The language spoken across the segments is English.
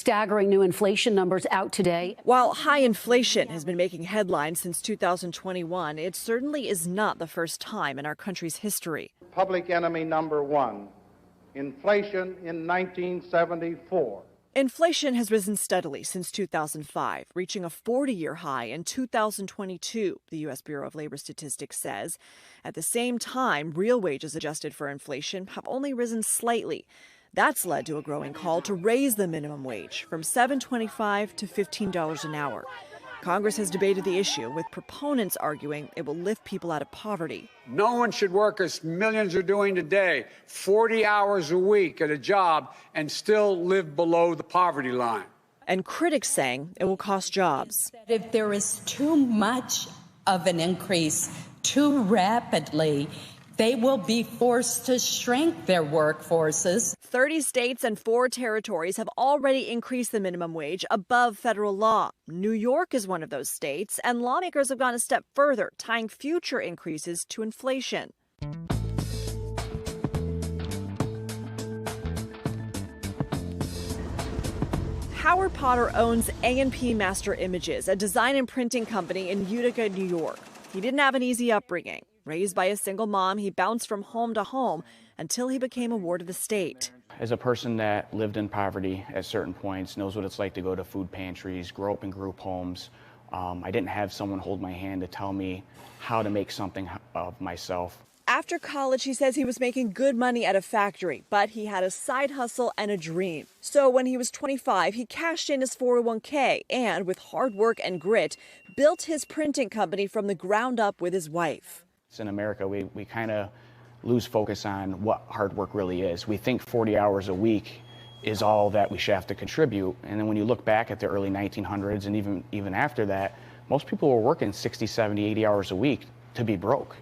Staggering new inflation numbers out today. While high inflation has been making headlines since 2021, it certainly is not the first time in our country's history. Public enemy number one, inflation in 1974. Inflation has risen steadily since 2005, reaching a 40-year high in 2022, the U.S. Bureau of Labor Statistics says. At the same time, real wages adjusted for inflation have only risen slightly. That's led to a growing call to raise the minimum wage from $7.25 to $15 an hour. Congress has debated the issue, with proponents arguing it will lift people out of poverty. No one should work as millions are doing today, 40 hours a week at a job, and still live below the poverty line. And critics saying it will cost jobs. If there is too much of an increase too rapidly, they will be forced to shrink their workforces. 30 states and 4 territories have already increased the minimum wage above federal law. New York is one of those states, and lawmakers have gone a step further, tying future increases to inflation. Howard Potter owns A&P Master Images, a design and printing company in Utica, New York. He didn't have an easy upbringing. Raised by a single mom, he bounced from home to home until he became a ward of the state. As a person that lived in poverty at certain points, knows what it's like to go to food pantries, grow up in group homes. I didn't have someone hold my hand to tell me how to make something of myself. After college, he says he was making good money at a factory, but he had a side hustle and a dream. So when he was 25, he cashed in his 401k and, with hard work and grit, built his printing company from the ground up with his wife. In America, we kind of lose focus on what hard work really is. We think 40 hours a week is all that we should have to contribute. And then when you look back at the early 1900s and even after that, most people were working 60, 70, 80 hours a week to be broke.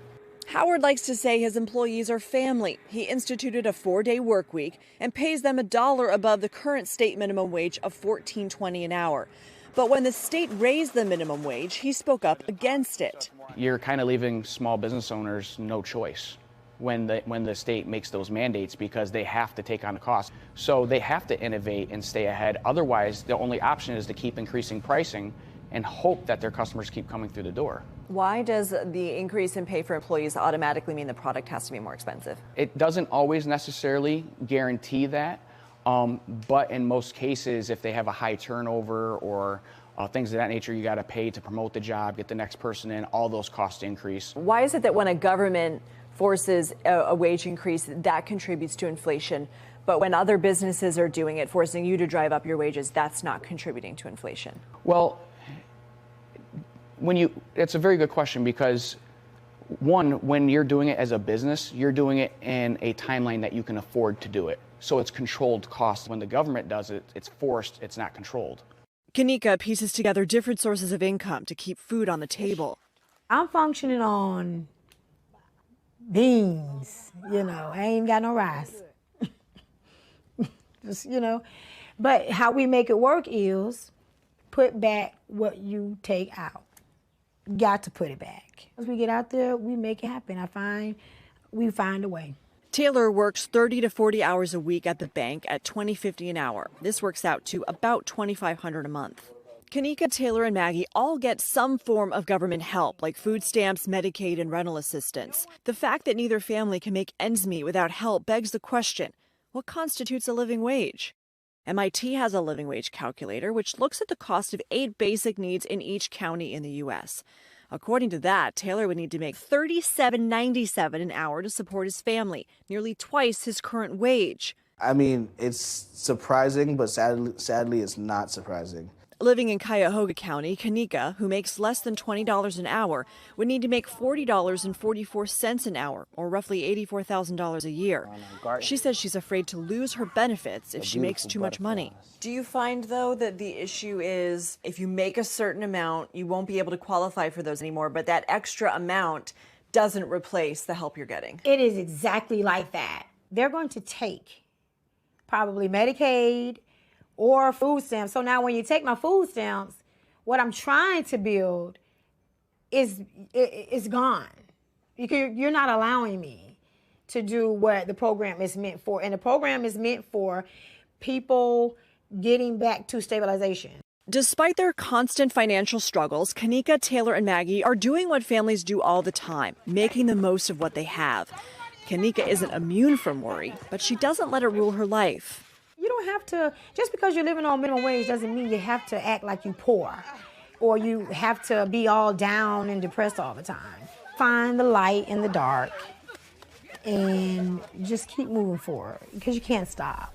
Howard likes to say his employees are family. He instituted a 4-day work week and pays them $1 above the current state minimum wage of $14.20 an hour. But when the state raised the minimum wage, he spoke up against it. You're kind of leaving small business owners no choice when the state makes those mandates, because they have to take on the cost. So they have to innovate and stay ahead. Otherwise, the only option is to keep increasing pricing and hope that their customers keep coming through the door. Why does the increase in pay for employees automatically mean the product has to be more expensive? It doesn't always necessarily guarantee that. But in most cases, if they have a high turnover or things of that nature, you got to pay to promote the job, get the next person in, all those costs increase. Why is it that when a government forces a wage increase, that contributes to inflation, but when other businesses are doing it, forcing you to drive up your wages, that's not contributing to inflation? Well, it's a very good question, because one, when you're doing it as a business, you're doing it in a timeline that you can afford to do it. So it's controlled cost. When the government does it, it's forced, it's not controlled. Kanika pieces together different sources of income to keep food on the table. I'm functioning on beans, I ain't got no rice. Just, but how we make it work is put back what you take out. Got to put it back. As we get out there, we make it happen. We find a way. Taylor works 30 to 40 hours a week at the bank at $20.50 an hour. This works out to about $2,500 a month. Kanika, Taylor, and Maggie all get some form of government help, like food stamps, Medicaid, and rental assistance. The fact that neither family can make ends meet without help begs the question, what constitutes a living wage? MIT has a living wage calculator, which looks at the cost of 8 basic needs in each county in the U.S. According to that, Taylor would need to make $37.97 an hour to support his family, nearly twice his current wage. I mean, it's surprising, but sadly it's not surprising. Living in Cuyahoga County, Kanika, who makes less than $20 an hour, would need to make $40.44 an hour, or roughly $84,000 a year. She says she's afraid to lose her benefits if she makes too much money. Do you find, though, that the issue is if you make a certain amount, you won't be able to qualify for those anymore, but that extra amount doesn't replace the help you're getting? It is exactly like that. They're going to take probably Medicaid or food stamps. So now when you take my food stamps, what I'm trying to build is gone. You're not allowing me to do what the program is meant for. And the program is meant for people getting back to stabilization. Despite their constant financial struggles, Kanika, Taylor, and Maggie are doing what families do all the time, making the most of what they have. Kanika isn't immune from worry, but she doesn't let it rule her life. You don't have to, just because you're living on minimum wage doesn't mean you have to act like you're poor or you have to be all down and depressed all the time. Find the light in the dark and just keep moving forward because you can't stop.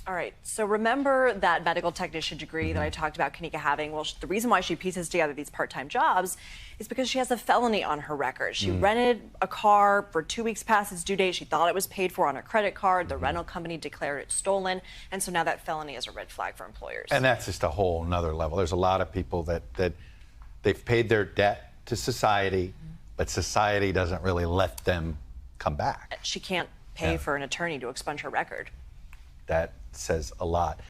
All right, so remember that medical technician degree that I talked about Kanika having? Well, the reason why she pieces together these part-time jobs is because she has a felony on her record. She rented a car for 2 weeks past its due date. She thought it was paid for on her credit card. The rental company declared it stolen. And so now that felony is a red flag for employers. And that's just a whole nother level. There's a lot of people that they've paid their debt to society, but society doesn't really let them come back. She can't pay for an attorney to expunge her record. That says a lot.